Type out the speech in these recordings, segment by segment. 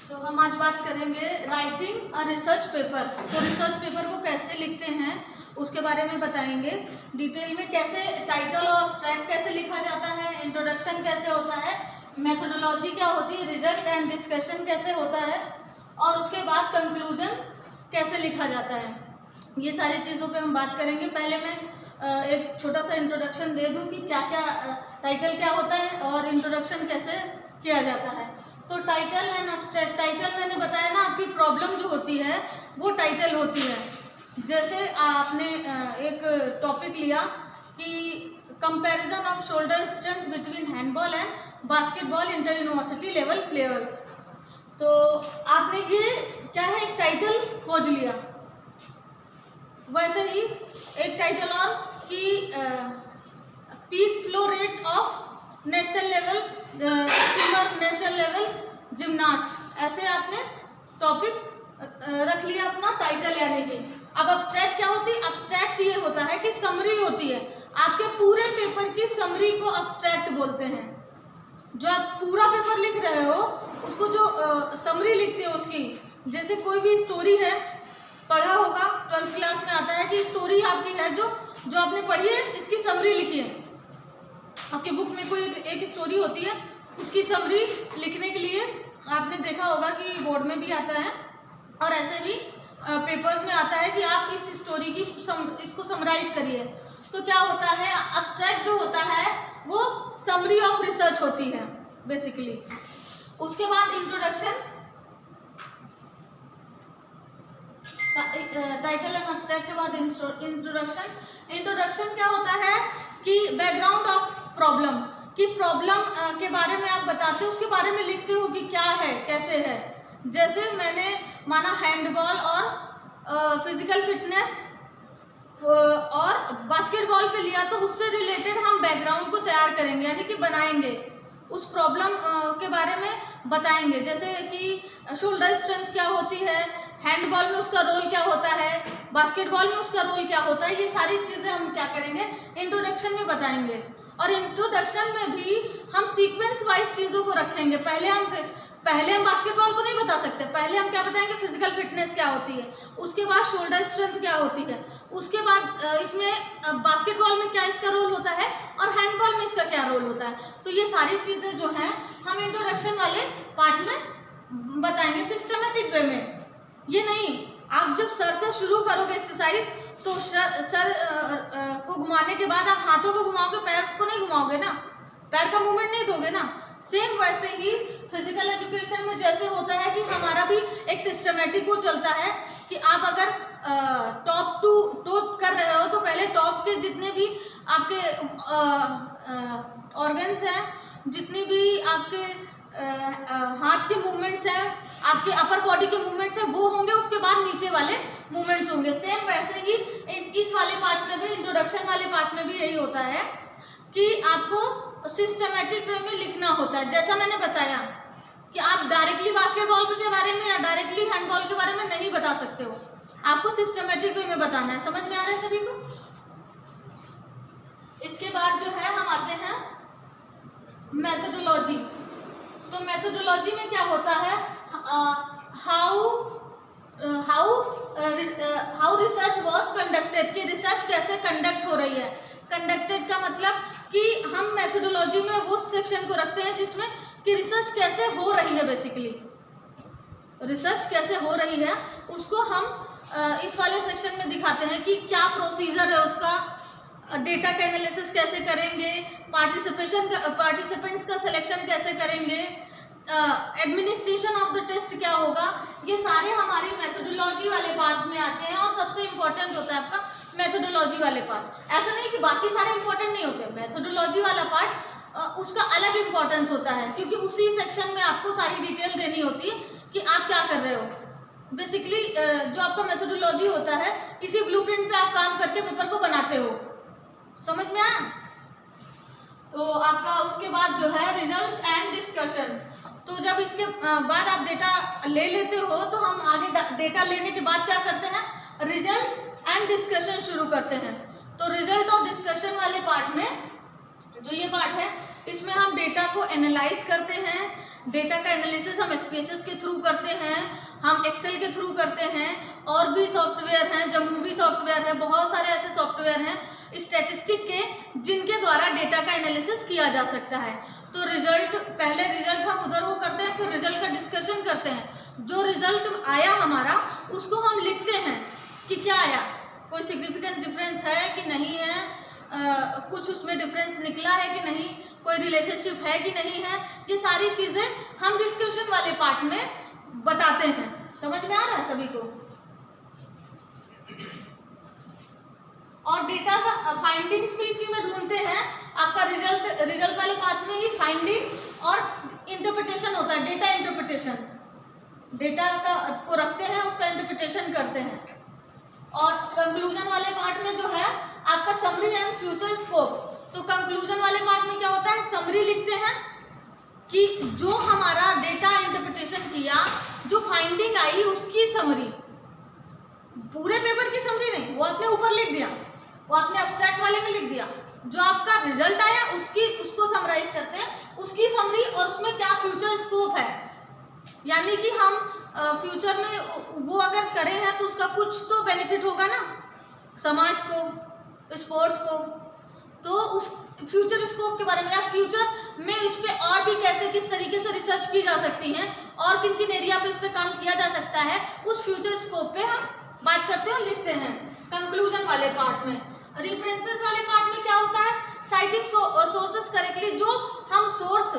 तो हम आज बात करेंगे राइटिंग अ रिसर्च पेपर। तो रिसर्च पेपर को कैसे लिखते हैं उसके बारे में बताएंगे डिटेल में। कैसे टाइटल और एब्स्ट्रैक्ट कैसे लिखा जाता है, इंट्रोडक्शन कैसे होता है, मेथोडोलॉजी क्या होती है, रिजल्ट एंड डिस्कशन कैसे होता है और उसके बाद कंक्लूजन कैसे लिखा जाता है। ये सारी चीज़ों पे हम बात करेंगे। पहले मैं एक छोटा सा इंट्रोडक्शन दे दूं कि क्या क्या टाइटल क्या होता है और इंट्रोडक्शन कैसे किया जाता है। तो टाइटल एंड एब्स्ट्रैक्ट, टाइटल मैंने बताया ना, आपकी प्रॉब्लम जो होती है वो टाइटल होती है। जैसे आपने एक टॉपिक लिया कि comparison of shoulder strength between handball and basketball inter university level players. तो आपने ये क्या है, एक टाइटल खोज लिया। वैसे ही एक टाइटल और कि peak flow rate of national level swimmer, national level gymnast, ऐसे आपने टॉपिक रख लिया अपना टाइटल यानी कि। अब एब्स्ट्रैक्ट क्या होती है? एब्स्ट्रैक्ट ये होता है कि समरी होती है, आपके पूरे पेपर की समरी को एब्स्ट्रैक्ट बोलते हैं। जो आप पूरा पेपर लिख रहे हो उसको जो समरी लिखते हो उसकी, जैसे कोई भी स्टोरी है, पढ़ा होगा 12th क्लास में आता है कि स्टोरी आपकी है जो आपने पढ़ी है इसकी समरी लिखी है। आपके बुक में कोई एक स्टोरी होती है, उसकी समरी लिखने के लिए आपने देखा होगा कि बोर्ड में भी आता है और ऐसे भी पेपर्स में आता है कि आप इस स्टोरी की इसको समराइज करिए। तो क्या होता है, एब्स्ट्रैक्ट जो होता है वो समरी ऑफ रिसर्च होती है बेसिकली। उसके बाद इंट्रोडक्शन, टाइटल एंड एब्स्ट्रैक्ट के बाद इंट्रोडक्शन। इंट्रोडक्शन क्या होता है कि बैकग्राउंड ऑफ प्रॉब्लम, कि प्रॉब्लम के बारे में आप बताते हो, उसके बारे में लिखते हो कि क्या है, कैसे है। जैसे मैंने माना हैंडबॉल और फिजिकल फिटनेस और बास्केटबॉल पे लिया, तो उससे रिलेटेड हम बैकग्राउंड को तैयार करेंगे यानी कि बनाएंगे, उस प्रॉब्लम के बारे में बताएंगे। जैसे कि शोल्डर स्ट्रेंथ क्या होती है, हैंडबॉल में उसका रोल क्या होता है, बास्केटबॉल में उसका रोल क्या होता है, ये सारी चीज़ें हम क्या करेंगे, इंट्रोडक्शन में बताएंगे। और इंट्रोडक्शन में भी हम सीक्वेंस वाइज चीज़ों को रखेंगे। पहले हम बास्केटबॉल को नहीं बता सकते, पहले हम क्या बताएंगे, फिजिकल फिटनेस क्या होती है, उसके बाद शोल्डर स्ट्रेंथ क्या होती है, उसके बाद इसमें बास्केटबॉल में क्या इसका रोल होता है और हैंडबॉल में इसका क्या रोल होता है। तो ये सारी चीज़ें जो हैं हम इंट्रोडक्शन वाले पार्ट में बताएंगे सिस्टमेटिक वे में। ये नहीं, आप जब सर से शुरू करोगे एक्सरसाइज तो सर को घुमाने के बाद आप हाथों को घुमाओगे, पैर को नहीं घुमाओगे ना, पैर का मूवमेंट नहीं दोगे ना। सेम वैसे ही फिजिकल एजुकेशन में जैसे होता है कि हमारा भी एक सिस्टमेटिक वो चलता है कि आप अगर टॉप टू टो कर रहे हो तो पहले टॉप के जितने भी आपके ऑर्गन्स हैं, जितनी भी आपके हाथ के मूवमेंट्स हैं, आपके अपर बॉडी के मूवमेंट्स हैं, वो होंगे, उसके बाद नीचे वाले मूवमेंट्स होंगे। सेम वैसे ही इस वाले पार्ट में भी, इंट्रोडक्शन वाले पार्ट में भी यही होता है कि आपको सिस्टमेटिक वे में लिखना होता है। जैसा मैंने बताया कि आप डायरेक्टली बास्केटबॉल के बारे में या डायरेक्टली हैंडबॉल के बारे में नहीं बता सकते हो, आपको सिस्टमेटिक वे में बताना है। समझ में आ रहा है सभी को? इसके बाद जो है हम आते हैं मेथोडोलॉजी। तो मेथोडोलॉजी में क्या होता है, हाउ रिसर्च वाज कंडक्टेड, कि रिसर्च कैसे कंडक्ट हो रही है। कंडक्टेड का मतलब कि हम मेथोडोलॉजी में वो सेक्शन को रखते हैं जिसमें कि रिसर्च कैसे हो रही है, बेसिकली रिसर्च कैसे हो रही है उसको हम इस वाले सेक्शन में दिखाते हैं कि क्या प्रोसीजर है उसका, डेटा का एनालिसिस कैसे करेंगे, पार्टिसिपेंट्स का सिलेक्शन कैसे करेंगे, एडमिनिस्ट्रेशन ऑफ द टेस्ट क्या होगा। ये सारे हमारी मेथोडोलॉजी वाले पार्ट में आते हैं और सबसे इम्पोर्टेंट होता है आपका मेथोडोलॉजी वाले पार्ट। ऐसा नहीं कि बाकी सारे इंपॉर्टेंट नहीं होते, मेथोडोलॉजी वाला पार्ट उसका अलग इंपॉर्टेंस होता है क्योंकि उसी सेक्शन में आपको सारी डिटेल देनी होती है कि आप क्या कर रहे हो। बेसिकली जो आपका मेथोडोलॉजी होता है, इसी ब्लूप्रिंट पे आप काम करके पेपर को बनाते हो। समझ में आया? तो आपका उसके बाद जो है रिजल्ट एंड डिस्कशन। तो जब इसके बाद आप डेटा ले लेते हो तो हम आगे डेटा लेने के बाद क्या करते हैं, रिजल्ट एंड डिस्कशन शुरू करते हैं। तो रिजल्ट और डिस्कशन वाले पार्ट में जो ये पार्ट है, इसमें हम डेटा को एनालाइज करते हैं, डेटा का एनालिसिस हम SPSS के थ्रू करते हैं, हम एक्सेल के थ्रू करते हैं, और भी सॉफ्टवेयर हैं, जमूवी सॉफ्टवेयर है, बहुत सारे ऐसे सॉफ्टवेयर हैं स्टैटिस्टिक के जिनके द्वारा डेटा का एनालिसिस किया जा सकता है। तो रिजल्ट, पहले रिजल्ट हम उधर वो करते हैं, फिर रिजल्ट का डिस्कशन करते हैं। जो रिजल्ट आया हमारा उसको हम लिखते हैं कि क्या आया, कोई सिग्निफिकेंट डिफरेंस है कि नहीं है, कुछ उसमें डिफरेंस निकला है कि नहीं, कोई रिलेशनशिप है कि नहीं है, ये सारी चीज़ें हम डिस्कशन वाले पार्ट में बताते हैं। समझ में आ रहा है सभी को? और डेटा का फाइंडिंग्स भी इसी में ढूंढते हैं। आपका रिजल्ट वाले पार्ट में ही फाइंडिंग और इंटरप्रिटेशन होता है, डेटा इंटरप्रिटेशन, डेटा का को रखते हैं, उसका इंटरप्रिटेशन करते हैं। और कंक्लूजन वाले पार्ट में जो है आपका समरी एंड फ्यूचर स्कोप। तो कंक्लूजन वाले पार्ट में क्या होता है, समरी लिखते हैं कि जो हमारा डेटा इंटरप्रिटेशन किया, जो फाइंडिंग आई उसकी समरी, पूरे पेपर की समरी नहीं, वो आपने ऊपर लिख दिया, वो आपने एब्स्ट्रैक्ट वाले में लिख दिया। जो आपका रिजल्ट आया उसको समराइज करते हैं, उसकी समरी, और उसमें क्या फ्यूचर स्कोप है, यानी कि हम फ्यूचर में वो अगर करें हैं तो उसका कुछ तो बेनिफिट होगा ना समाज को, स्पोर्ट्स को। तो उस फ्यूचर स्कोप के बारे में, या फ्यूचर में इस पे और भी कैसे किस तरीके से रिसर्च की जा सकती है और किन किन एरिया पे इस पे काम किया जा सकता है, उस फ्यूचर स्कोप पे हम बात करते हैं और लिखते हैं कंक्लूजन वाले पार्ट में। रेफरेंसेस वाले पार्ट में क्या होता है, साइटिंग सोर्सेस करेक्टली। जो हम सोर्स,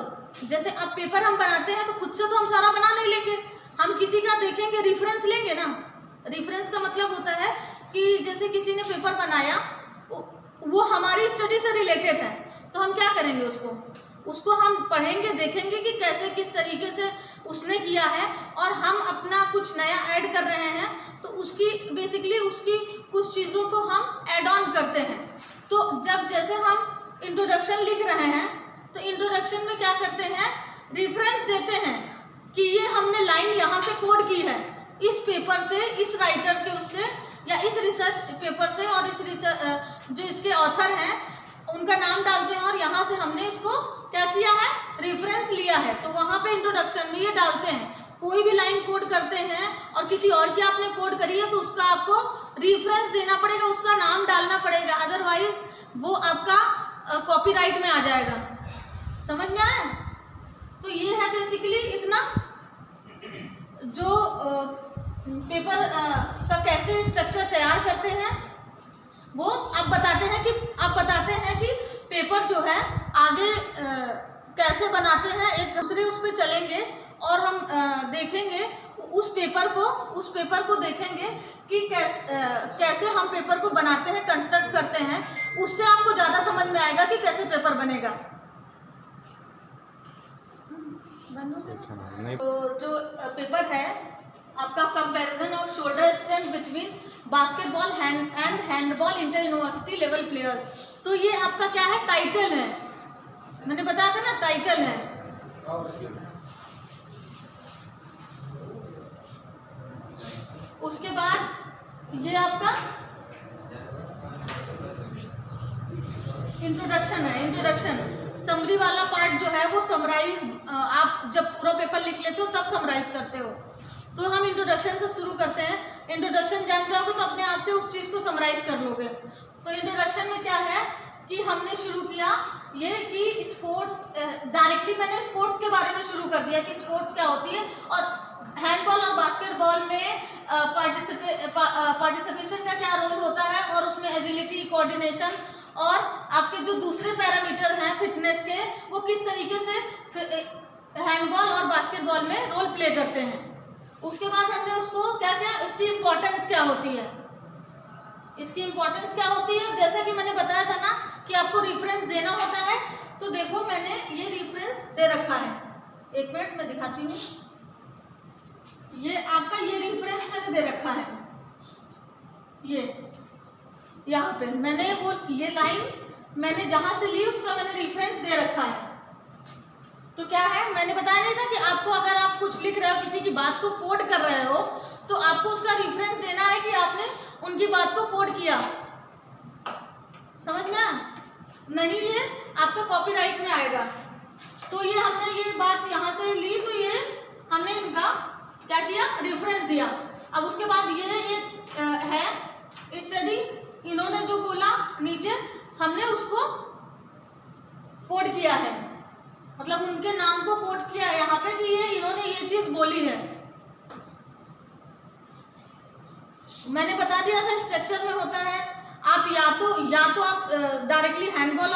जैसे अब पेपर हम बनाते हैं तो खुद से तो हम सारा बना नहीं लेंगे, हम किसी का देखेंगे, रेफरेंस लेंगे ना। रेफरेंस का मतलब होता है कि जैसे किसी ने पेपर बनाया, वो हमारी स्टडी से रिलेटेड है, तो हम क्या करेंगे, उसको हम पढ़ेंगे, देखेंगे कि कैसे किस तरीके से उसने किया है, और हम अपना कुछ नया ऐड कर रहे हैं, तो उसकी बेसिकली उसकी कुछ चीज़ों को हम ऐड ऑन करते हैं। तो जब जैसे हम इंट्रोडक्शन लिख रहे हैं तो इंट्रोडक्शन में क्या करते हैं, रेफरेंस देते हैं कि ये हमने लाइन यहाँ से कोड की है, इस पेपर से, इस राइटर के उससे, या इस रिसर्च पेपर से, और इस रिसर्च जो इसके ऑथर हैं उनका नाम डालते हैं, और यहाँ से हमने इसको क्या किया है, रेफरेंस लिया है। तो वहाँ पे इंट्रोडक्शन में ये डालते हैं। कोई भी लाइन कोड करते हैं और किसी और की आपने कोड करी है तो उसका आपको रेफरेंस देना पड़ेगा, उसका नाम डालना पड़ेगा, अदरवाइज वो आपका कॉपीराइट में आ जाएगा। समझ में आया? तो ये है बेसिकली इतना, जो पेपर का कैसे स्ट्रक्चर तैयार करते हैं वो आप बताते हैं कि पेपर जो है आगे कैसे बनाते हैं, एक दूसरे उस पर चलेंगे और हम देखेंगे उस पेपर को देखेंगे कि कैसे हम पेपर को बनाते हैं, कंस्ट्रक्ट करते हैं, उससे आपको ज़्यादा समझ में आएगा कि कैसे पेपर बनेगा। तो जो पेपर है आपका, comparison of shoulder strength between basketball and handball inter university level players. तो ये आपका क्या है, टाइटल है, मैंने बताया था ना, टाइटल है। उसके बाद ये आपका इंट्रोडक्शन है। इंट्रोडक्शन समरी वाला पार्ट जो है वो समराइज, आप जब पूरा पेपर लिख लेते हो तब समराइज करते हो। तो हम इंट्रोडक्शन से शुरू करते हैं। इंट्रोडक्शन जान जाओगे तो अपने आप से उस चीज़ को समराइज कर लोगे। तो इंट्रोडक्शन में क्या है कि हमने शुरू किया ये कि स्पोर्ट्स, डायरेक्टली मैंने स्पोर्ट्स के बारे में शुरू कर दिया कि स्पोर्ट्स क्या होती है, और हैंडबॉल और बास्केटबॉल में पार्टिसिपेशन का क्या रोल होता है, और उसमें एजिलिटी, कोऑर्डिनेशन और आपके जो दूसरे पैरामीटर हैं फिटनेस के, वो किस तरीके से हैंडबॉल और बास्केटबॉल में रोल प्ले करते हैं। उसके बाद हमने उसको क्या क्या, इसकी इम्पोर्टेंस क्या होती है, इसकी इम्पोर्टेंस क्या होती है। जैसा कि मैंने बताया था ना कि आपको रेफरेंस देना होता है, तो देखो मैंने ये रेफरेंस दे रखा है, एक मिनट मैं दिखाती हूँ। ये आपका ये रेफरेंस मैंने दे रखा है, ये यहाँ पे मैंने वो ये लाइन मैंने जहाँ से ली उसका मैंने रेफरेंस दे रखा है। तो क्या है, मैंने बताया नहीं था कि आपको अगर आप कुछ लिख रहे हो, किसी की बात को कोड कर रहे हो, तो आपको उसका रेफरेंस देना है कि आपने उनकी बात को कोड किया। समझ में? नहीं, ये आपका कॉपीराइट में आएगा। तो ये हमने ये बात यहाँ से ली, तो ये हमने इनका क्या किया, रेफरेंस दिया। अब उसके बाद ये एक है स्टडी, इन्होंने जो बोला नीचे हमने उसको कोड किया है, मतलब उनके नाम को कोड किया है यहाँ पे कि ये इन्होंने ये चीज बोली है। मैंने बता दिया था स्ट्रक्चर में होता है, आप या तो आप डायरेक्टली हैंडबॉल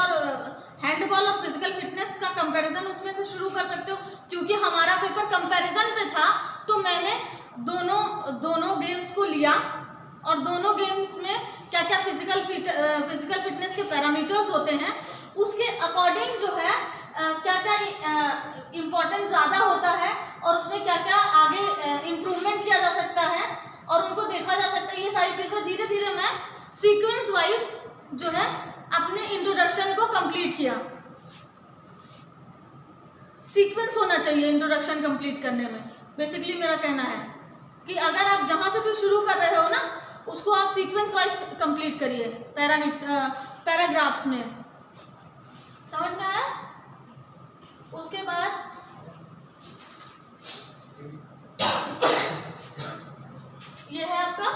और फिजिकल फिटनेस का कंपैरिजन उसमें से शुरू कर सकते हो, क्योंकि हमारा पेपर कंपैरिजन पे था, तो मैंने दोनों गेम्स को लिया और दोनों गेम्स में क्या क्या फिजिकल फिटनेस के पैरामीटर्स होते हैं उसके अकॉर्डिंग जो है क्या क्या इम्पोर्टेंस ज़्यादा होता है और उसमें क्या क्या आगे इम्प्रूवमेंट किया जा सकता है और उनको देखा जा सकता है। ये सारी चीज़ें धीरे धीरे मैं सीक्वेंस वाइज जो है अपने इंट्रोडक्शन को कंप्लीट किया। सीक्वेंस होना चाहिए इंट्रोडक्शन कंप्लीट करने में, बेसिकली मेरा कहना है कि अगर आप जहाँ से भी शुरू कर रहे हो ना, उसको आप सीक्वेंस वाइज कंप्लीट करिए पैराग्राफ्स में। समझ में आया? उसके बाद ये है आपका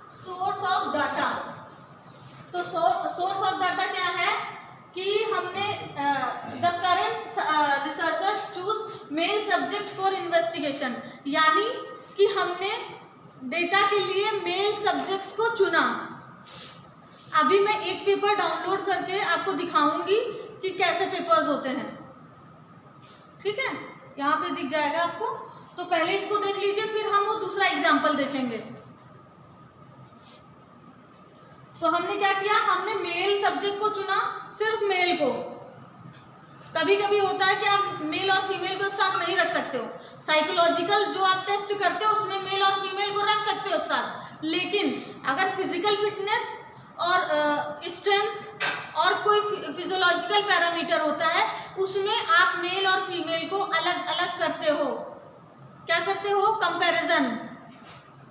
सोर्स ऑफ डाटा। तो सोर्स ऑफ डाटा क्या है कि हमने the current researchers choose male subject for investigation, यानी कि हमने डेटा के लिए मेल सब्जेक्ट्स को चुना। अभी मैं एक पेपर डाउनलोड करके आपको दिखाऊंगी कि कैसे पेपर्स होते हैं, ठीक है? यहाँ पे दिख जाएगा आपको, तो पहले इसको देख लीजिए, फिर हम वो दूसरा एग्जाम्पल देखेंगे। तो हमने क्या किया, हमने मेल सब्जेक्ट को चुना, सिर्फ मेल को। कभी कभी होता है कि आप मेल और फीमेल को एक साथ नहीं रख सकते हो, साइकोलॉजिकल जो आप टेस्ट करते हो उसमें मेल और फीमेल को रख सकते हो एक साथ, लेकिन अगर फिजिकल फिटनेस और स्ट्रेंथ और कोई फिजियोलॉजिकल पैरामीटर होता है उसमें आप मेल और फीमेल को अलग अलग करते हो। क्या करते हो? कंपैरिजन,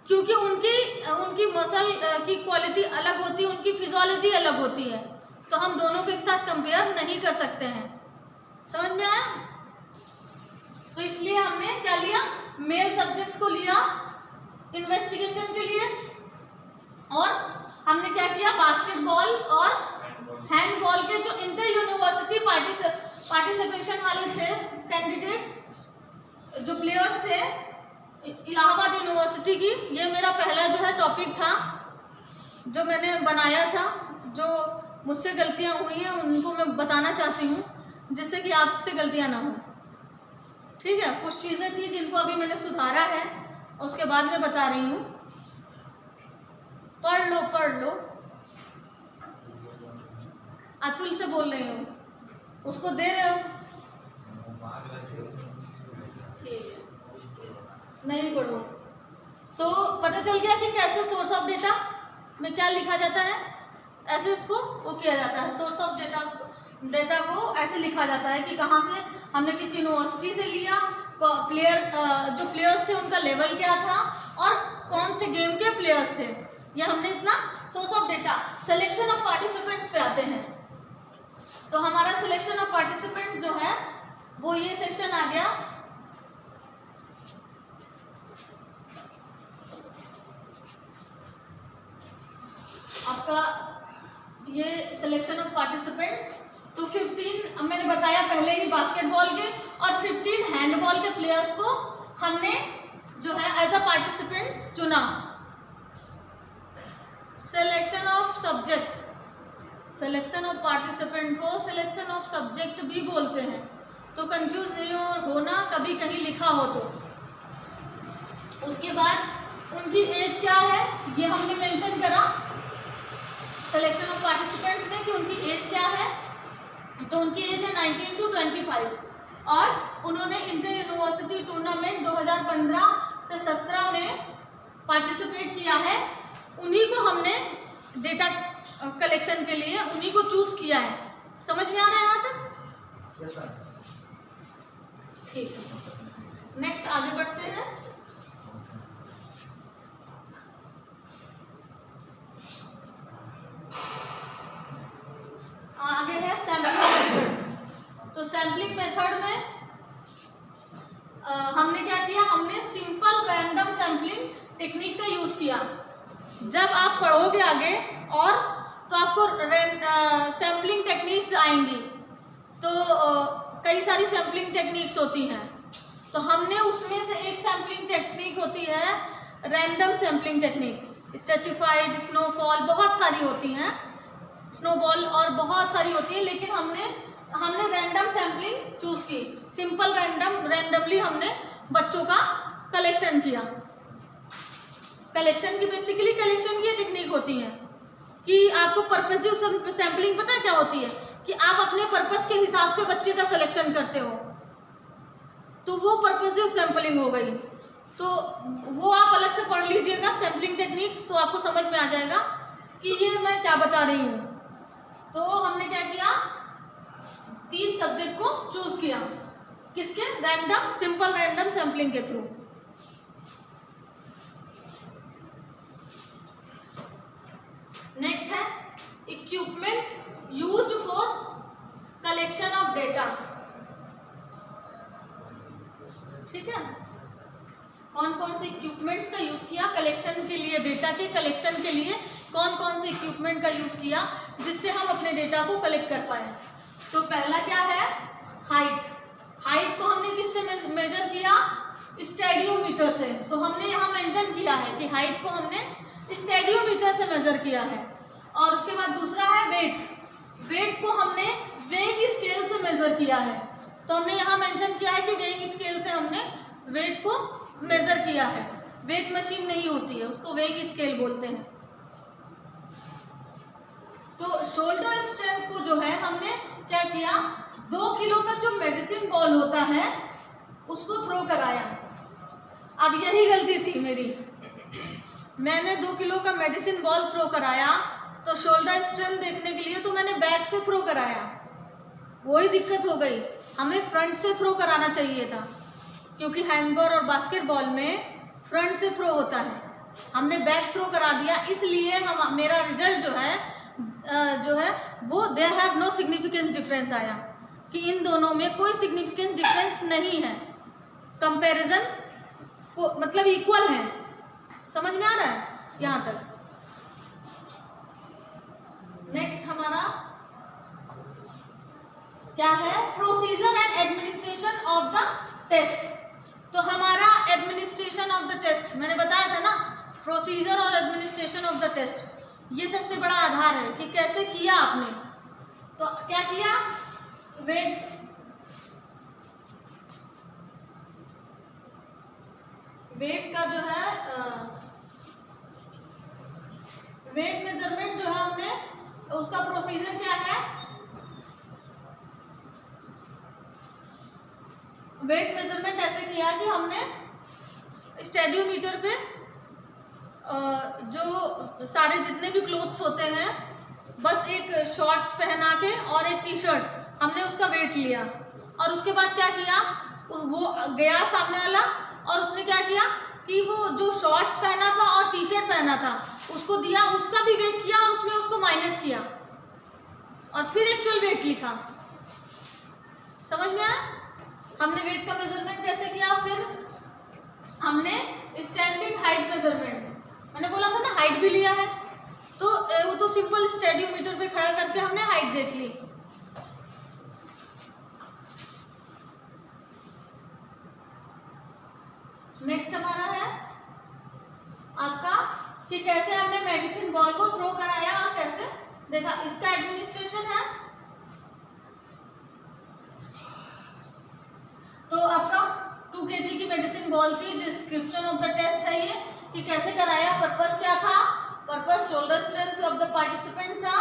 क्योंकि उनकी मसल की क्वालिटी अलग होती है, उनकी फिजियोलॉजी अलग होती है, तो हम दोनों को एक साथ कंपेयर नहीं कर सकते हैं। समझ में आया? तो इसलिए हमने क्या लिया, मेल सब्जेक्ट्स को लिया इन्वेस्टिगेशन के लिए, और हमने क्या किया, बास्केटबॉल और हैंडबॉल के जो इंटर यूनिवर्सिटी पार्टिसिपेशन वाले थे कैंडिडेट्स, जो प्लेयर्स थे इलाहाबाद यूनिवर्सिटी की, ये मेरा पहला जो है टॉपिक था जो मैंने बनाया था। जो मुझसे गलतियां हुई हैं उनको मैं बताना चाहती हूँ, जिससे कि आपसे गलतियां ना हो, ठीक है? कुछ चीज़ें थी जिनको अभी मैंने सुधारा है, उसके बाद मैं बता रही हूँ। पढ़ लो। अतुल से बोल रही हूँ, उसको दे रहे हो? ठीक है, नहीं पढ़ो। तो पता चल गया कि कैसे सोर्स ऑफ डेटा में क्या लिखा जाता है, ऐसे इसको वो किया जाता है। सोर्स ऑफ डेटा को ऐसे लिखा जाता है कि कहाँ से हमने किसी यूनिवर्सिटी से लिया, जो प्लेयर्स थे उनका लेवल क्या था और कौन से गेम के प्लेयर्स थे, ये हमने इतना source of data. Selection of participants पे आते हैं, तो हमारा सिलेक्शन ऑफ पार्टिसिपेंट जो है वो ये सेक्शन आ गया। आपका ये सिलेक्शन ऑफ पार्टिसिपेंट्स, तो 15 मैंने बताया पहले ही बास्केटबॉल के और 15 हैंडबॉल के प्लेयर्स को हमने जो है एज अ पार्टिसिपेंट चुना। Selection of subjects, selection of participant को सिलेक्शन ऑफ सब्जेक्ट भी बोलते हैं, तो कंफ्यूज नहीं होना कभी कहीं लिखा हो तो। उसके बाद उनकी एज क्या है ये हमने मेंशन करा सिलेक्शन ऑफ पार्टिसिपेंट्स में कि उनकी एज क्या है, तो उनकी एज है 19 to 25 और उन्होंने इंटर यूनिवर्सिटी टूर्नामेंट 2015 से 17 में पार्टिसिपेट किया है। उन्हीं को हमने डेटा कलेक्शन के लिए उन्हीं को चूज किया है। समझ में आ रहा है यहाँ तक? Yes sir. ठीक है, नेक्स्ट आगे बढ़ते हैं। है सैम्पलिंग मेथड। तो सैम्पलिंग मेथड में हमने क्या किया, हमने सिंपल रैंडम सैम्पलिंग टेक्निक का यूज किया। जब आप पढ़ोगे आगे और तो आपको सैम्पलिंग टेक्निक्स आएंगी, तो कई सारी सैम्पलिंग टेक्निक्स होती हैं। तो हमने उसमें से एक सैम्पलिंग टेक्निक होती है random sampling technique. Stratified, snowfall, बहुत सारी होती हैं, स्नोबॉल और बहुत सारी होती है, लेकिन हमने रैंडम सैम्पलिंग चूज की। सिंपल रैंडमली हमने बच्चों का कलेक्शन किया। कलेक्शन की बेसिकली कलेक्शन की टेक्निक होती है कि आपको पर्पसिव सैम्पलिंग पता है क्या होती है, कि आप अपने पर्पस के हिसाब से बच्चे का सिलेक्शन करते हो, तो वो पर्पसिव सैम्पलिंग हो गई। तो वो आप अलग से पढ़ लीजिएगा सैम्पलिंग टेक्निक्स, तो आपको समझ में आ जाएगा कि ये मैं क्या बता रही हूँ। तो हमने क्या किया, 30 सब्जेक्ट को चूज किया, किसके, रैंडम, सिंपल रैंडम सैम्पलिंग के थ्रू। नेक्स्ट है equipment used for collection of data. ठीक है, कौन कौन से इक्विपमेंट्स का यूज किया कलेक्शन के लिए, डेटा के कलेक्शन के लिए कौन कौन से इक्विपमेंट का यूज किया जिससे हम अपने डेटा को कलेक्ट कर पाए। तो पहला क्या है, हाइट। हाइट को हमने किससे मेजर किया, स्टेडियोमीटर से। तो हमने यहाँ मेंशन किया है कि हाइट को हमने स्टेडियोमीटर से मेजर किया है। और उसके बाद दूसरा है वेट। वेट को हमने वेइंग स्केल से मेजर किया है। तो हमने यहाँ मेंशन किया है कि वेइंग स्केल से हमने वेट को मेजर किया है। वेट मशीन नहीं होती है, उसको वेइंग स्केल बोलते हैं। तो शोल्डर स्ट्रेंथ को जो है हमने क्या किया, 2 किलो का जो मेडिसिन बॉल होता है उसको थ्रो कराया। अब यही गलती थी मेरी, मैंने 2 किलो का मेडिसिन बॉल थ्रो कराया, तो शोल्डर स्ट्रेंथ देखने के लिए तो मैंने बैक से थ्रो कराया, वही दिक्कत हो गई। हमें फ्रंट से थ्रो कराना चाहिए था, क्योंकि हैंडबॉल और बास्केटबॉल में फ्रंट से थ्रो होता है। हमने बैक थ्रो करा दिया, इसलिए मेरा रिजल्ट जो है वो there have no significance difference आया, कि इन दोनों में कोई सिग्निफिकेंस डिफरेंस नहीं है। कंपैरिजन को मतलब इक्वल है। समझ में आ रहा है यहाँ तक। नेक्स्ट हमारा क्या है, procedure and administration of the test. तो हमारा एडमिनिस्ट्रेशन ऑफ द टेस्ट मैंने बताया था ना, प्रोसीजर और एडमिनिस्ट्रेशन ऑफ द टेस्ट, ये सबसे बड़ा आधार है कि कैसे किया आपने। तो क्या किया, वेट का जो है वेट मेजरमेंट जो है हमने, उसका प्रोसीजर क्या है, वेट मेजरमेंट ऐसे किया कि हमने स्टेडियोमीटर पे जो सारे जितने भी क्लोथ्स होते हैं, बस एक शॉर्ट्स पहना के और एक टी शर्ट, हमने उसका वेट लिया। और उसके बाद क्या किया, वो गया सामने वाला और उसने क्या किया कि वो जो शॉर्ट्स पहना था और टी शर्ट पहना था उसको दिया, उसका भी वेट किया और उसमें उसको माइनस किया और फिर एक्चुअल वेट लिखा। समझ में आया, हमने वेट का मेजरमेंट कैसे किया। फिर हमने स्टैंडिंग हाइट मेजरमेंट, मैंने बोला था ना हाइट भी लिया है, तो वो तो सिंपल स्टेडियोमीटर पे खड़ा करके हमने हाइट देख ली। नेक्स्ट हमारा है आपका कि कैसे हमने मेडिसिन बॉल को थ्रो कराया और कैसे देखा, इसका एडमिनिस्ट्रेशन है। तो आपका 2 kg की मेडिसिन बॉल की डिस्क्रिप्शन ऑफ द टेस्ट है ये, कि कैसे कराया, पर्पस क्या था, purpose shoulder strength of the participant था।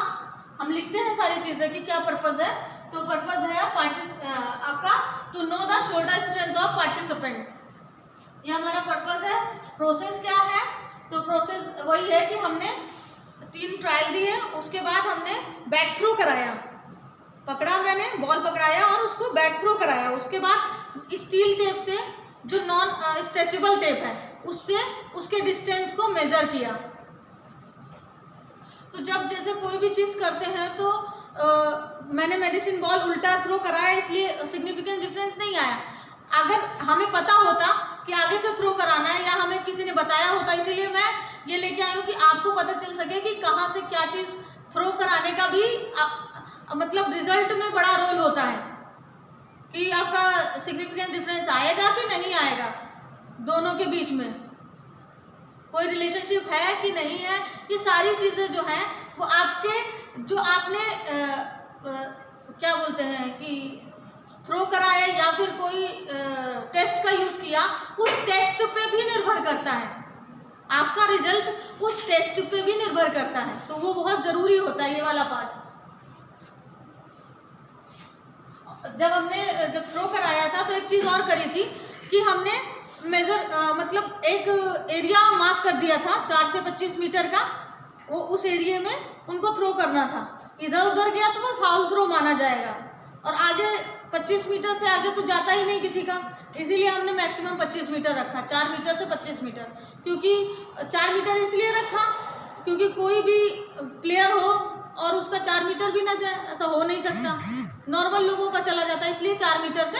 हम लिखते हैं सारी चीजें कि क्या पर्पस है। तो पर्पस है आपका to know the shoulder strength of participant, ये हमारा पर्पस है। प्रोसेस क्या है, तो प्रोसेस वही है कि हमने 3 ट्रायल दिए, उसके बाद हमने बैक थ्रो कराया, पकड़ा मैंने बॉल पकड़ाया और उसको बैक थ्रो कराया। उसके बाद स्टील टेप से, जो नॉन स्ट्रेचेबल टेप है, उससे उसके डिस्टेंस को मेजर किया। तो जब जैसे कोई भी चीज़ करते हैं तो मैंने मेडिसिन बॉल उल्टा थ्रो कराया इसलिए सिग्निफिकेंट डिफरेंस नहीं आया। अगर हमें पता होता कि आगे से थ्रो कराना है या हमें किसी ने बताया होता, इसीलिए मैं ये लेके आई हूँ कि आपको पता चल सके कि कहाँ से क्या चीज़ थ्रो कराने का भी मतलब रिजल्ट में बड़ा रोल होता है कि आपका सिग्निफिकेंट डिफरेंस आएगा कि नहीं आएगा, दोनों के बीच में कोई रिलेशनशिप है कि नहीं है। ये सारी चीज़ें जो हैं वो आपके जो आपने क्या बोलते हैं कि थ्रो कराया या फिर कोई टेस्ट का यूज़ किया, उस टेस्ट पे भी निर्भर करता है, आपका रिजल्ट उस टेस्ट पे भी निर्भर करता है। तो वो बहुत ज़रूरी होता है ये वाला पार्ट। जब थ्रो कराया था तो एक चीज़ और करी थी कि हमने मेजर मतलब एक एरिया मार्क कर दिया था 4 से 25 मीटर का, वो उस एरिया में उनको थ्रो करना था। इधर उधर गया तो वो फाउल थ्रो माना जाएगा, और आगे 25 मीटर से आगे तो जाता ही नहीं किसी का, इसीलिए हमने मैक्सिमम 25 मीटर रखा, 4 मीटर से 25 मीटर। क्योंकि 4 मीटर इसलिए रखा क्योंकि कोई भी प्लेयर हो और उसका 4 मीटर भी ना जाए, ऐसा हो नहीं सकता, नॉर्मल लोगों का चला जाता है, इसलिए 4 मीटर से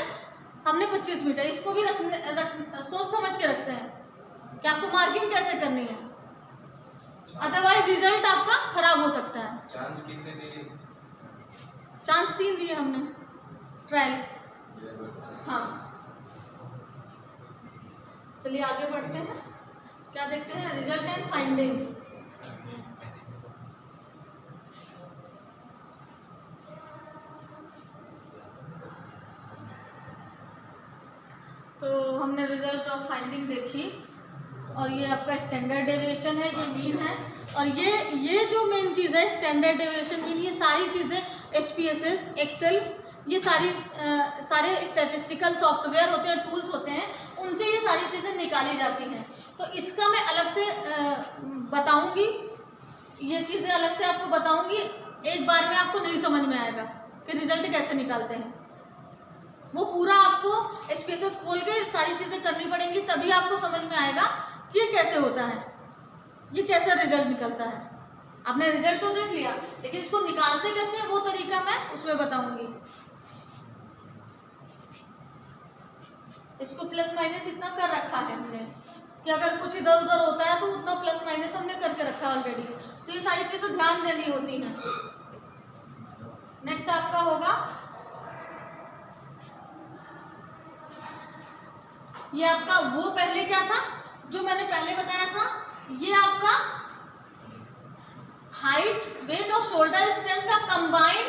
हमने 25 मीटर। इसको भी सोच समझ के रखते हैं कि आपको मार्किंग कैसे करनी है, अदरवाइज रिजल्ट आपका खराब हो सकता है। चांस कितने दिए? चांस 3 दिए हमने ट्रायल। हाँ, चलिए आगे बढ़ते हैं, क्या देखते हैं, रिजल्ट एंड फाइंडिंग्स। तो हमने रिजल्ट और फाइंडिंग देखी, और ये आपका स्टैंडर्ड डेविएशन है, ये मीन है, और ये जो मेन चीज़ है स्टैंडर्ड डेविएशन मीन, ये सारी चीज़ें SPSS, एक्सेल, ये सारे स्टैटिस्टिकल सॉफ्टवेयर होते हैं, टूल्स होते हैं, उनसे ये सारी चीज़ें निकाली जाती हैं। तो इसका मैं अलग से बताऊंगी, ये चीज़ें अलग से आपको बताऊंगी, एक बार में आपको नहीं समझ में आएगा कि रिजल्ट कैसे निकालते हैं। वो पूरा आपको SPSS खोल के सारी चीज़ें करनी पड़ेंगी, तभी आपको समझ में आएगा कि ये कैसे होता है, ये कैसे रिजल्ट निकलता है। आपने रिजल्ट तो देख लिया, लेकिन इसको निकालते कैसे हैं वो तरीका मैं उसमें बताऊंगी। इसको प्लस माइनस इतना कर रखा है हमने कि अगर कुछ इधर उधर होता है तो उतना प्लस माइनस हमने करके रखा है ऑलरेडी, तो ये सारी चीज़ें ध्यान देनी होती हैं। नेक्स्ट आपका होगा, ये आपका वो पहले क्या था जो मैंने पहले बताया था, ये आपका हाइट, वेट और शोल्डर स्ट्रेंथ का कंबाइंड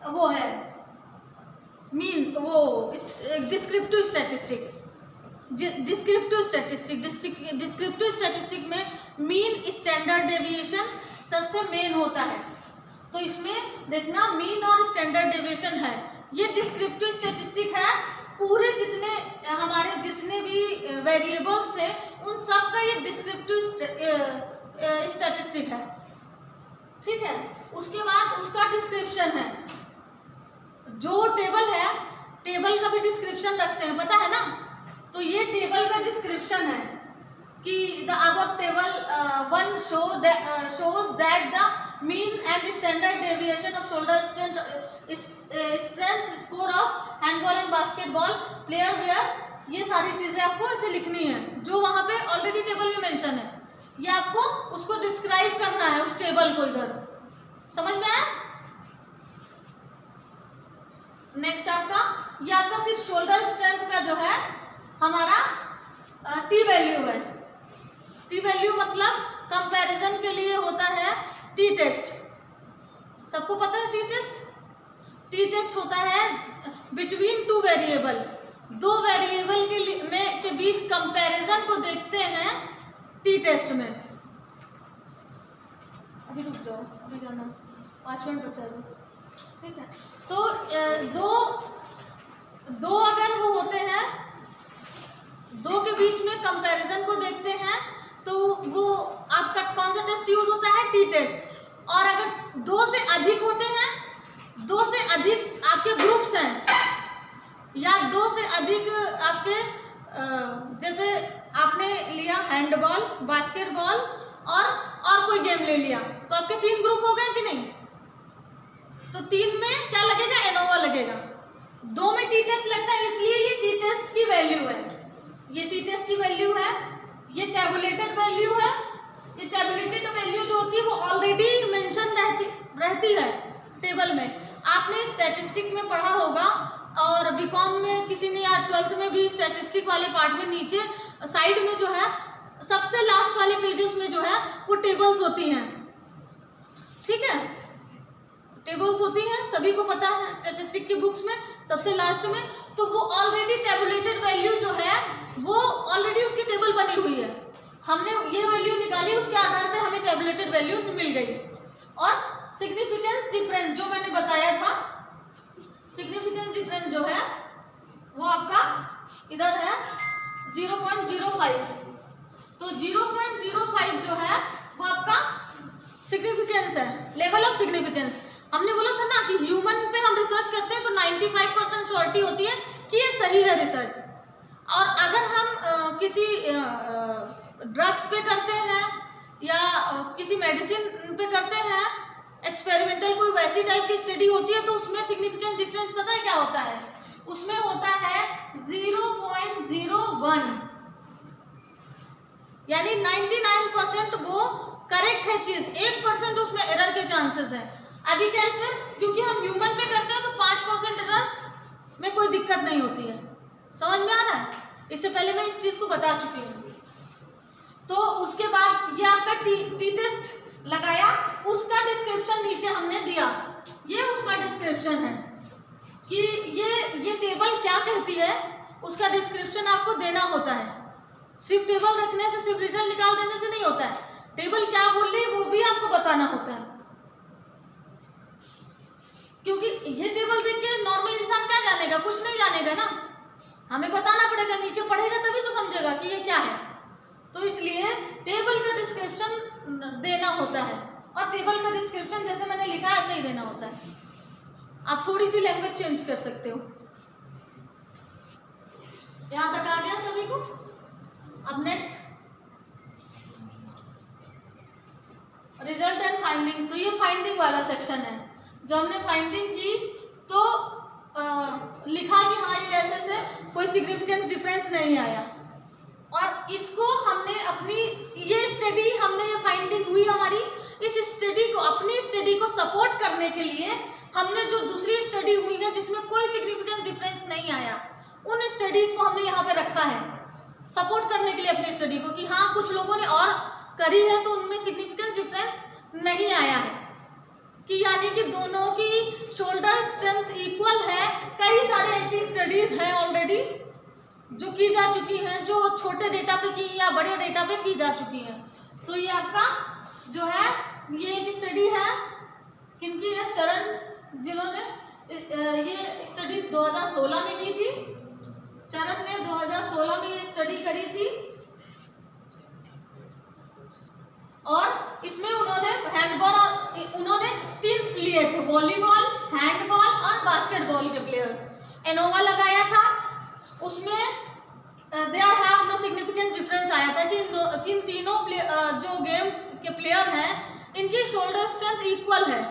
वो है मीन, वो डिस्क्रिप्टिव स्टैटिस्टिक। डिस्क्रिप्टिव स्टैटिस्टिक में मीन, स्टैंडर्ड डेविएशन सबसे मेन होता है। तो इसमें देखना मीन और स्टैंडर्ड डेविएशन है, ये डिस्क्रिप्टिव स्टैटिस्टिक है। पूरे हमारे जितने भी वेरिएबल्स हैं उन सब का ये डिस्क्रिप्टिव स्टैटिस्टिक है, ठीक है। उसके बाद उसका डिस्क्रिप्शन है, जो टेबल है, टेबल का भी डिस्क्रिप्शन रखते हैं, पता है ना। तो ये टेबल का डिस्क्रिप्शन है कि the above table 1 shows that the mean and standard deviation of shoulder strength score of handball and basketball player were, ये सारी चीजें आपको ऐसे लिखनी है जो वहां पे ऑलरेडी टेबल में मेंशन है, ये आपको उसको डिस्क्राइब करना है उस टेबल को। इधर समझ में आया। नेक्स्ट आपका, ये आपका सिर्फ शोल्डर स्ट्रेंथ का जो है हमारा टी वैल्यू है। टी वैल्यू मतलब कंपैरिजन के लिए होता है टी टेस्ट, सबको पता है टी टेस्ट। टी टेस्ट होता है बिटवीन 2 वेरिएबल, 2 वेरिएबल के बीच कंपैरिजन को देखते हैं टी टेस्ट में। अभी रुक जाओ, अभी जाना 5 मिनट बचा है बस, ठीक है। तो दो अगर वो होते हैं, 2 के बीच में कंपैरिजन को देखते हैं, तो वो आपका कौन सा टेस्ट यूज होता है, टी टेस्ट। और अगर 2 से अधिक होते हैं, 2 से अधिक आपके ग्रुप्स हैं, या 2 से अधिक आपके जैसे आपने लिया हैंडबॉल, बास्केटबॉल और कोई गेम ले लिया, तो आपके 3 ग्रुप हो गए कि नहीं। तो 3 में क्या लगेगा, एनोवा लगेगा। 2 में टी टेस्ट लगता है, इसलिए ये टी टेस्ट की वैल्यू है, ये टी टेस्ट की वैल्यू है, ये टेबुलेटेड वैल्यू है। ये टेबुलेटेड वैल्यू जो होती है वो ऑलरेडी मेंशन रहती है टेबल में। आपने स्टैटिस्टिक में पढ़ा होगा और बीकॉम में किसी ने, या 12th में भी स्टैटिस्टिक वाले पार्ट में नीचे साइड में जो है सबसे लास्ट वाले पेजेस में जो है वो टेबल्स होती हैं, ठीक है, टेबल्स होती हैं, सभी को पता है स्टैटिस्टिक की बुक्स में सबसे लास्ट में। तो वो ऑलरेडी टेबुलेटेड वैल्यू जो है वो ऑलरेडी उसकी टेबल बनी हुई है, हमने ये वैल्यू निकाली, उसके आधार पे हमें टेबुलेटेड वैल्यू मिल गई। और सिग्निफिकेंस डिफरेंस जो मैंने बताया था, सिग्निफिकेंस डिफरेंस जो है वो आपका इधर है 0.05। तो 0.05 जो है वो आपका सिग्निफिकेंस है, लेवल ऑफ सिग्निफिकेंस। हमने बोला था ना कि ह्यूमन पे हम रिसर्च करते हैं तो 95% श्योरिटी होती है कि ये सही है रिसर्च। और अगर हम किसी ड्रग्स पे करते हैं या किसी मेडिसिन पे करते हैं, एक्सपेरिमेंटल कोई वैसी टाइप की स्टडी होती है, तो उसमें सिग्निफिकेंस डिफरेंस पता है क्या होता है, उसमें होता है 0.01, यानी 99% वो करेक्ट है चीज, 1% उसमें एरर के चांसेस है। अभी क्या इसमें, क्योंकि हम ह्यूमन पे करते हैं तो 5% एरर में कोई दिक्कत नहीं होती है, समझ में आ रहा है। इससे पहले मैं इस चीज को बता चुकी हूँ। तो उसके बाद ये आपका टी टेस्ट लगाया, उसका डिस्क्रिप्शन नीचे हमने दिया, ये उसका डिस्क्रिप्शन है कि ये टेबल क्या कहती है, उसका डिस्क्रिप्शन आपको देना होता है। सिर्फ टेबल रखने से, सिर्फ रिजल्ट निकाल देने से नहीं होता है, टेबल क्या बोल रही है वो भी आपको बताना होता है, क्योंकि ये टेबल देख के नॉर्मल इंसान क्या जानेगा, कुछ नहीं जानेगा ना, हमें बताना पड़ेगा, नीचे पढ़ेगा तभी तो समझेगा कि ये क्या है। तो इसलिए टेबल का डिस्क्रिप्शन देना होता है, और टेबल का डिस्क्रिप्शन जैसे मैंने लिखा है ऐसे ही देना होता है, आप थोड़ी सी लैंग्वेज चेंज कर सकते हो। यहां तक आ गया सभी को। अब नेक्स्ट रिजल्ट एंड फाइंडिंग्स। तो ये फाइंडिंग वाला सेक्शन है, जो हमने फाइंडिंग की तो लिखा कि हाँ ये ऐसे से कोई सिग्निफिकेंस डिफरेंस नहीं आया, और इसको हमने अपनी ये स्टडी, हमने ये फाइंडिंग हुई हमारी, इस स्टडी को, अपनी स्टडी को सपोर्ट करने के लिए हमने जो दूसरी स्टडी हुई है जिसमें कोई सिग्निफिकेंस डिफरेंस नहीं आया, उन स्टडीज को हमने यहाँ पे रखा है सपोर्ट करने के लिए अपनी स्टडी को, कि हाँ कुछ लोगों ने और करी है तो उनमें सिग्निफिकेंस डिफरेंस नहीं आया है, कि यानी कि दोनों की शोल्डर स्ट्रेंथ इक्वल है। कई सारे ऐसी स्टडीज हैं ऑलरेडी जो की जा चुकी हैं, जो छोटे डेटा पे की या बड़े डेटा पे की जा चुकी हैं। तो ये आपका जो है ये एक स्टडी है, किनकी है, चरण, जिन्होंने ये स्टडी 2016 में की थी, चरण ने 2016 में ये स्टडी करी थी, और इसमें उन्होंने हैंडबॉल, उन्होंने 3 लिए थे, वॉलीबॉल, हैंडबॉल और बास्केटबॉल के प्लेयर्स, एनोवा लगाया था, उसमें there have no significance difference आया था कि इन तीनों जो गेम्स के प्लेयर हैं इनकी शोल्डर स्ट्रेंथ इक्वल है।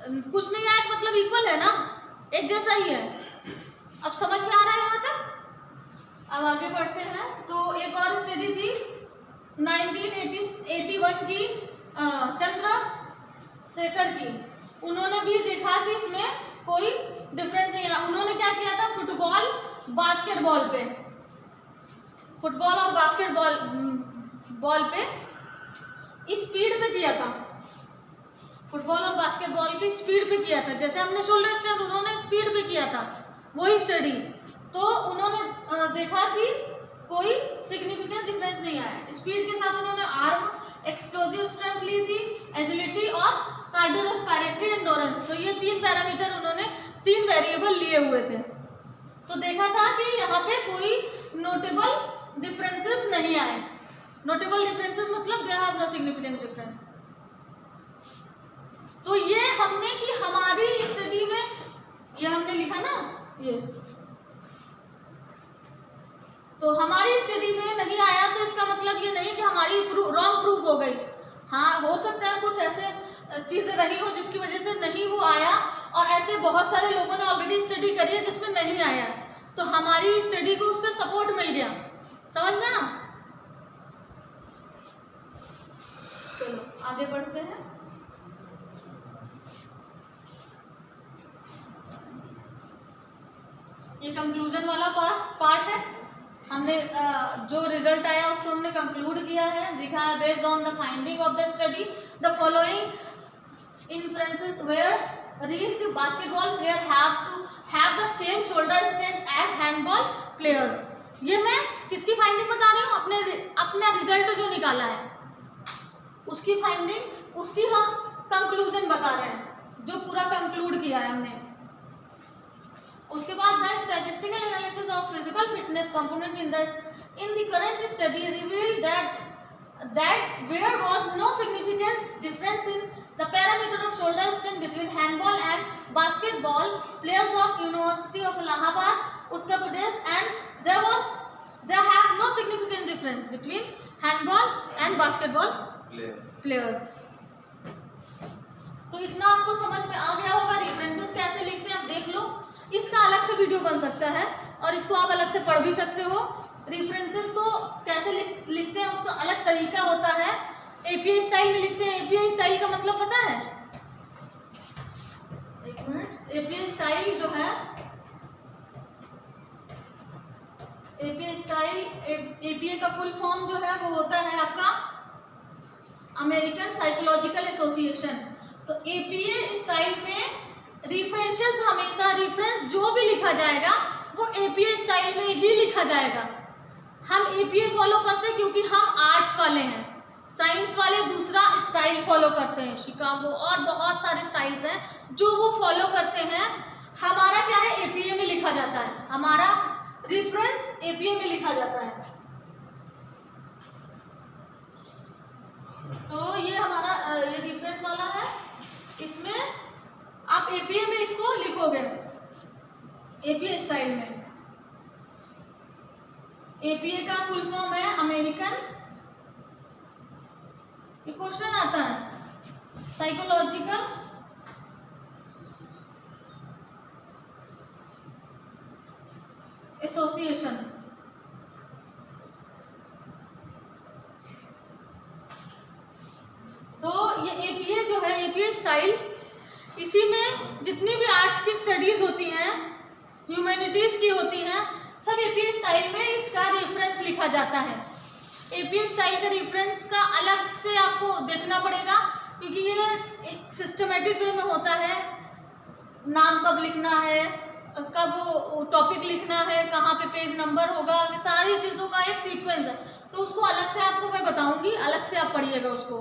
कुछ नहीं आया मतलब इक्वल है ना, एक जैसा ही है। अब समझ में आ रहा है यहाँ तक। अब आगे बढ़ते हैं। तो एक और स्टडी थी 1981 की चंद्रशेखर की, उन्होंने भी देखा कि इसमें कोई डिफरेंस नहीं है। उन्होंने क्या किया था, फुटबॉल बास्केटबॉल पे, फुटबॉल और बास्केटबॉल बॉल पे स्पीड पे किया था, फुटबॉल और बास्केटबॉल की स्पीड पे किया था, जैसे हमने शोल्डर स्ट्रेंथ उन्होंने स्पीड पे किया था वही स्टडी। तो उन्होंने देखा कि कोई सिग्निफिकेंट डिफरेंस नहीं आया। स्पीड के साथ उन्होंने आर्म एक्सप्लोजिव स्ट्रेंथ ली थी, एजिलिटी और कार्डियोरेस्पिरेटरी एंडोरेंस। तो ये 3 पैरामीटर उन्होंने 3 वेरिएबल लिए हुए थे। तो देखा था कि यहाँ पे कोई नोटेबल डिफरेंसेस नहीं आए। नोटेबल डिफरेंसेस मतलब they have no significant difference. तो ये हमने कि हमारी स्टडी में, ये हमने लिखा ना ये, तो हमारी स्टडी में नहीं आया तो इसका मतलब ये नहीं कि हमारी रॉन्ग प्रूव हो गई। हाँ, हो सकता है कुछ ऐसे चीजें रही हो जिसकी वजह से नहीं वो आया, और ऐसे बहुत सारे लोगों ने ऑलरेडी स्टडी करी है जिसमें नहीं आया, तो हमारी स्टडी को उससे सपोर्ट मिल गया। समझ में आ? चलो आगे बढ़ते हैं। ये कंक्लूजन वाला पार्ट है। हमने जो रिजल्ट आया उसको हमने कंक्लूड किया है, दिखा है। Based on the finding of the study the following inferences were reached, basketball player have to have the same shoulder strength as handball players. ये मैं किसकी फाइंडिंग बता रही हूँ? अपना रिजल्ट जो निकाला है उसकी फाइंडिंग, उसकी हम कंक्लूजन बता रहे हैं, जो पूरा कंक्लूड किया है हमने। उसके बाद the statistical analysis of physical fitness component in the current study revealed that there was no significant difference in the parameter of shoulder strength between handball and basketball players of university of Allahabad Uttar Pradesh, and there have no significant difference between handball and basketball players. तो इतना आपको समझ में आ गया होगा। References कैसे लिखते हैं आप देख लो, इसका अलग से वीडियो बन सकता है और इसको आप अलग से पढ़ भी सकते हो। रेफरेंसेस को कैसे लिखते हैं उसका अलग तरीका होता है। एपीआई स्टाइल में लिखते हैं। एपीआई स्टाइल का मतलब पता है? एक मिनट। एपीआई स्टाइल जो है, एपीआई स्टाइल, एपीआई का फुल फॉर्म जो है वो होता है आपका अमेरिकन साइकोलॉजिकल एसोसिएशन। तो एपीआई स्टाइल में रेफरेंसेस हमेशा, रेफरेंस जो भी लिखा जाएगा वो एपीआई स्टाइल में ही लिखा जाएगा। हम एपीआई फॉलो करते हैं क्योंकि हम आर्ट्स वाले हैं, साइंस वाले दूसरा स्टाइल फॉलो करते हैं, शिकागो और बहुत सारे स्टाइल्स हैं जो वो फॉलो करते हैं। हमारा क्या है? एपीआई में लिखा जाता है, हमारा रेफरेंस एपीआई में लिखा जाता है। तो ये हमारा ये रेफरेंस वाला है, इसमें आप एपीआई में इसको लिखोगे, एपीआई स्टाइल में। एपीआई का फुल फॉर्म है अमेरिकन, ये क्वेश्चन आता है, साइकोलॉजिकल एसोसिएशन। तो ये एपीआई जो है, एपीआई स्टाइल, इसी में जितनी भी आर्ट्स की स्टडीज होती हैं, ह्यूमैनिटीज की होती हैं, सब एपीआई स्टाइल में इसका रेफरेंस लिखा जाता है। एपीआई स्टाइल का रेफरेंस का अलग से आपको देखना पड़ेगा क्योंकि ये एक सिस्टमेटिक वे में होता है। नाम कब लिखना है, कब टॉपिक लिखना है, कहाँ पे पेज नंबर होगा, सारी चीज़ों का एक सीक्वेंस है। तो उसको अलग से आपको मैं बताऊंगी, अलग से आप पढ़िएगा उसको।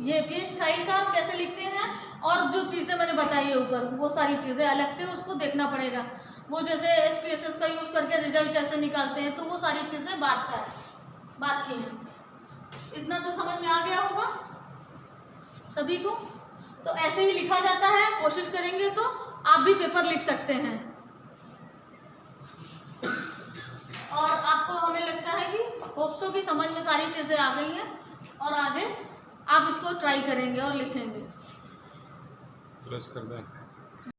ये एपीआई स्टाइल का कैसे लिखते हैं और जो चीज़ें मैंने बताई है ऊपर, वो सारी चीज़ें अलग से उसको देखना पड़ेगा। वो जैसे एसपीएसएस का यूज़ करके रिजल्ट कैसे निकालते हैं, तो वो सारी चीज़ें बात की है। इतना तो समझ में आ गया होगा सभी को। तो ऐसे ही लिखा जाता है, कोशिश करेंगे तो आप भी पेपर लिख सकते हैं। और आपको हमें लगता है कि होप्सो की समझ में सारी चीज़ें आ गई हैं और आगे आप इसको ट्राई करेंगे और लिखेंगे। प्रेस कर दें।